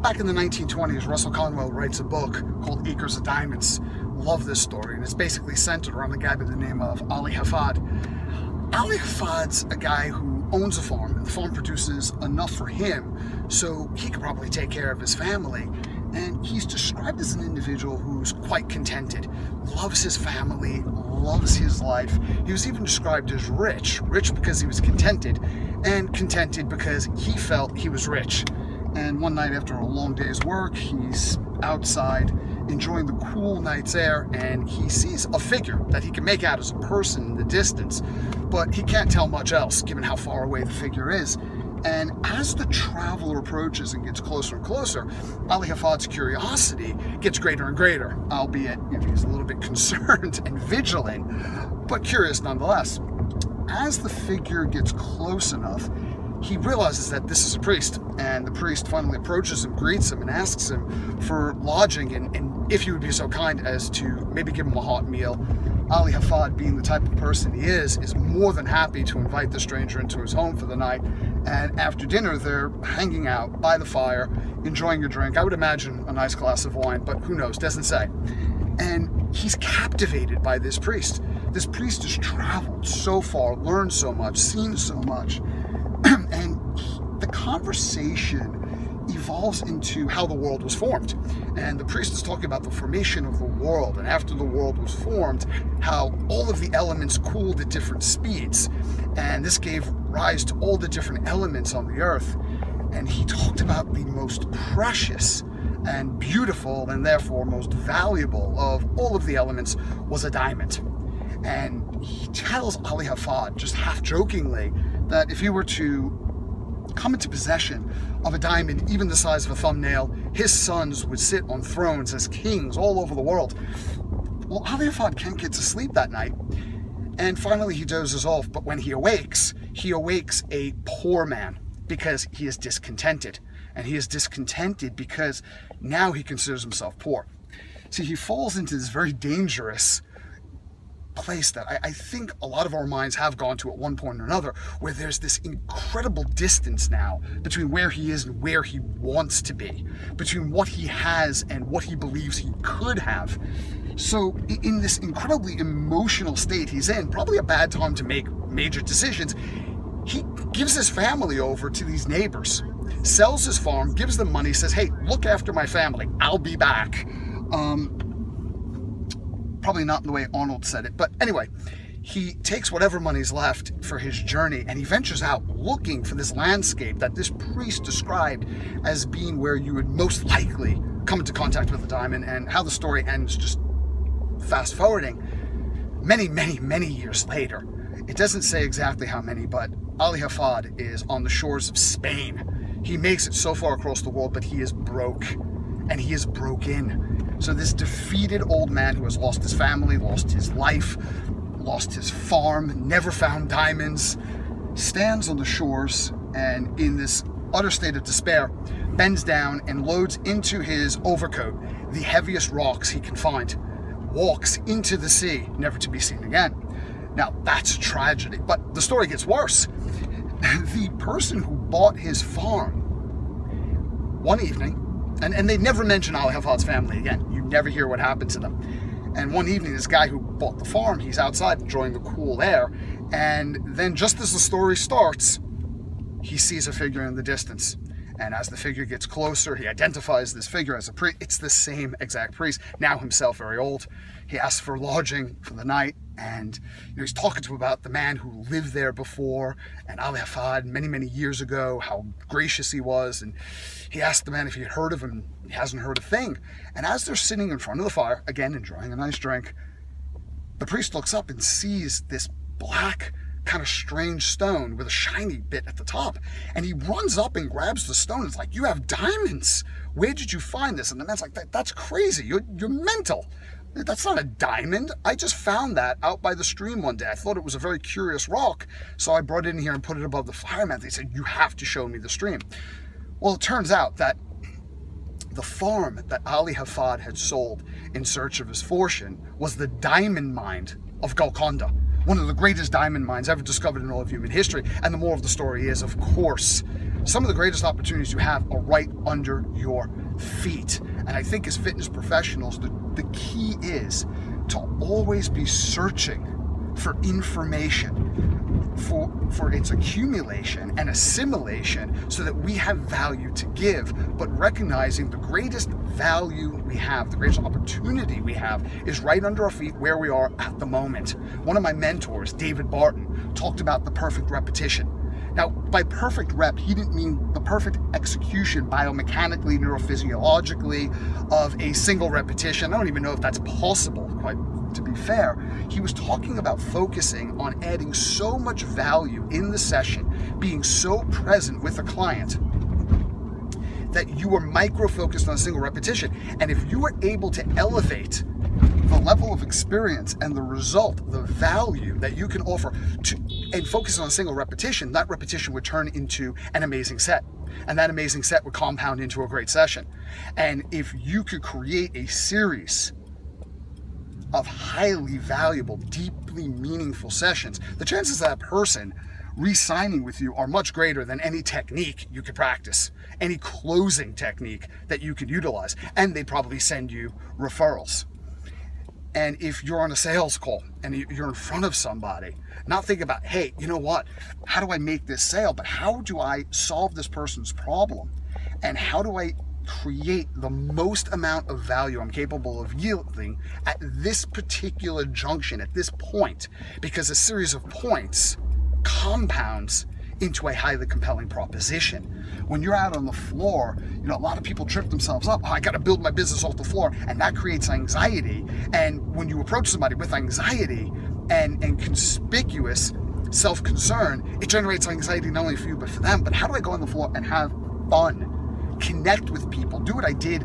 Back in the 1920s, Russell Conwell writes a book called Acres of Diamonds. Love this story, and it's basically centered around a guy by the name of Ali Hafad. Ali Hafad's a guy who owns a farm, and the farm produces enough for him so he could probably take care of his family. And he's described as an individual who's quite contented, loves his family, loves his life. He was even described as rich because he was contented, and contented because he felt he was rich. And one night after a long day's work, he's outside enjoying the cool night's air, and he sees a figure that he can make out as a person in the distance, but he can't tell much else given how far away the figure is. And as the traveler approaches and gets closer and closer, Ali Hafad's curiosity gets greater and greater, albeit he's a little bit concerned and vigilant, but curious nonetheless. As the figure gets close enough, he realizes that this is a priest, and the priest finally approaches him, greets him, and asks him for lodging, and if he would be so kind as to maybe give him a hot meal. Ali Hafad, being the type of person he is more than happy to invite the stranger into his home for the night. And after dinner, they're hanging out by the fire, enjoying a drink. I would imagine a nice glass of wine, but who knows, doesn't say. And he's captivated by this priest. This priest has traveled so far, learned so much, seen so much. And the conversation evolves into how the world was formed. And the priest is talking about the formation of the world, and after the world was formed, how all of the elements cooled at different speeds. And this gave rise to all the different elements on the earth. And he talked about the most precious and beautiful, and therefore most valuable of all of the elements, was a diamond. And he tells Ali Hafad, just half jokingly, that if he were to come into possession of a diamond even the size of a thumbnail, his sons would sit on thrones as kings all over the world. Well, Ali Hafad can't get to sleep that night, and finally he dozes off, but when he awakes a poor man because he is discontented, and he is discontented because now he considers himself poor. See, he falls into this very dangerous place that I think a lot of our minds have gone to at one point or another, where there's this incredible distance now between where he is and where he wants to be, between what he has and what he believes he could have. So in this incredibly emotional state he's in, probably a bad time to make major decisions, he gives his family over to these neighbors, sells his farm, gives them money, says, hey, look after my family, I'll be back. Probably not in the way Arnold said it, but anyway, he takes whatever money's left for his journey, and he ventures out looking for this landscape that this priest described as being where you would most likely come into contact with a diamond. And how the story ends, just fast forwarding many, many, many years later. It doesn't say exactly how many, but Ali Hafad is on the shores of Spain. He makes it so far across the world, but he is broke, and he is broken. So this defeated old man who has lost his family, lost his life, lost his farm, never found diamonds, stands on the shores and, in this utter state of despair, bends down and loads into his overcoat the heaviest rocks he can find, walks into the sea, never to be seen again. Now, that's a tragedy, but the story gets worse. The person who bought his farm one evening, and they never mention Ali Hafad's family again. You never hear what happened to them. And one evening, this guy who bought the farm, he's outside enjoying the cool air, and then just as the story starts, he sees a figure in the distance. And as the figure gets closer, he identifies this figure as a priest. It's the same exact priest, now himself very old. He asks for lodging for the night, and he's talking to him about the man who lived there before, and Ali Hafad many, many years ago, how gracious he was. And he asked the man if he had heard of him. He hasn't heard a thing. And as they're sitting in front of the fire, again enjoying a nice drink, the priest looks up and sees this black, kind of strange stone with a shiny bit at the top. And he runs up and grabs the stone. It's like, you have diamonds. Where did you find this? And the man's like, that's crazy. You're mental. That's not a diamond. I just found that out by the stream one day. I thought it was a very curious rock, so I brought it in here and put it above the fire mat. They said, you have to show me the stream. Well, it turns out that the farm that Ali Hafad had sold in search of his fortune was the diamond mine of Golconda, one of the greatest diamond mines ever discovered in all of human history. And the moral of the story is, of course, Some of the greatest opportunities you have are right under your feet. And I think as fitness professionals, the key is to always be searching for information, for its accumulation and assimilation, so that we have value to give, but recognizing the greatest value we have, the greatest opportunity we have, is right under our feet where we are at the moment. One of my mentors, David Barton, talked about the perfect repetition. Now, by perfect rep, he didn't mean the perfect execution biomechanically, neurophysiologically of a single repetition. I don't even know if that's possible, quite to be fair. He was talking about focusing on adding so much value in the session, being so present with a client, that you were micro-focused on a single repetition. And if you were able to elevate the level of experience and the result, the value that you can offer and focus on a single repetition, that repetition would turn into an amazing set. And that amazing set would compound into a great session. And if you could create a series of highly valuable, deeply meaningful sessions, the chances of that person re-signing with you are much greater than any technique you could practice, any closing technique that you could utilize. And they'd probably send you referrals. And if you're on a sales call and you're in front of somebody, not think about, hey, you know what, how do I make this sale? But how do I solve this person's problem? And how do I create the most amount of value I'm capable of yielding at this particular junction, at this point? Because a series of points compounds into a highly compelling proposition. When you're out on the floor, a lot of people trip themselves up. Oh, I got to build my business off the floor, and that creates anxiety. And when you approach somebody with anxiety and conspicuous self-concern, it generates anxiety not only for you but for them. But how do I go on the floor and have fun, connect with people, do what I did,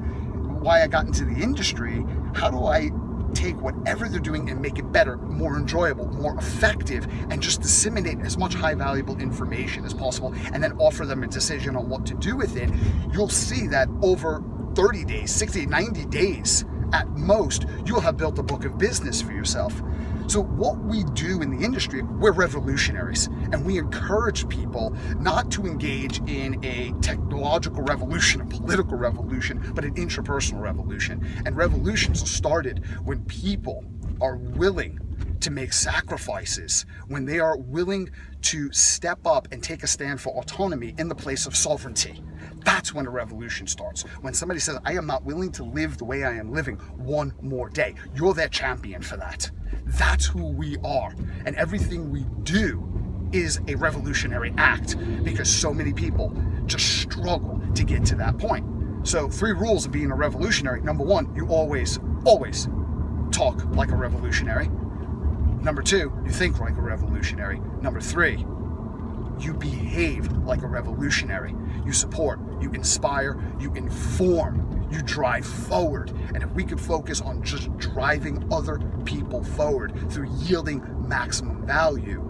why I got into the industry? How do I take whatever they're doing and make it better, more enjoyable, more effective, and just disseminate as much high valuable information as possible, and then offer them a decision on what to do with it? You'll see that over 30 days, 60, 90 days at most, you'll have built a book of business for yourself. So what we do in the industry, we're revolutionaries, and we encourage people not to engage in a technological revolution, a political revolution, but an intrapersonal revolution. And revolutions are started when people are willing to make sacrifices, when they are willing to step up and take a stand for autonomy in the place of sovereignty. That's when a revolution starts. When somebody says, I am not willing to live the way I am living one more day. You're their champion for that. That's who we are. And everything we do is a revolutionary act, because so many people just struggle to get to that point. So 3 rules of being a revolutionary. Number 1, you always talk like a revolutionary. Number 2, you think like a revolutionary. Number 3, you behave like a revolutionary. You support, you inspire, you inform, you drive forward. And if we could focus on just driving other people forward through yielding maximum value,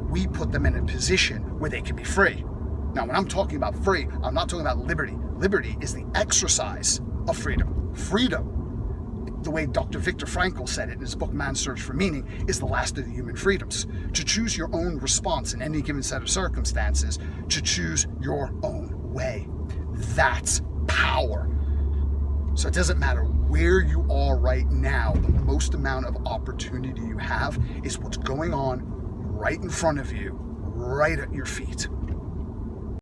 we put them in a position where they can be free. Now, when I'm talking about free, I'm not talking about liberty. Liberty is the exercise of freedom. Freedom, the way Dr. Viktor Frankl said it in his book, Man's Search for Meaning, is the last of the human freedoms. To choose your own response in any given set of circumstances, to choose your own way. That's power. So it doesn't matter where you are right now, the most amount of opportunity you have is what's going on right in front of you, right at your feet.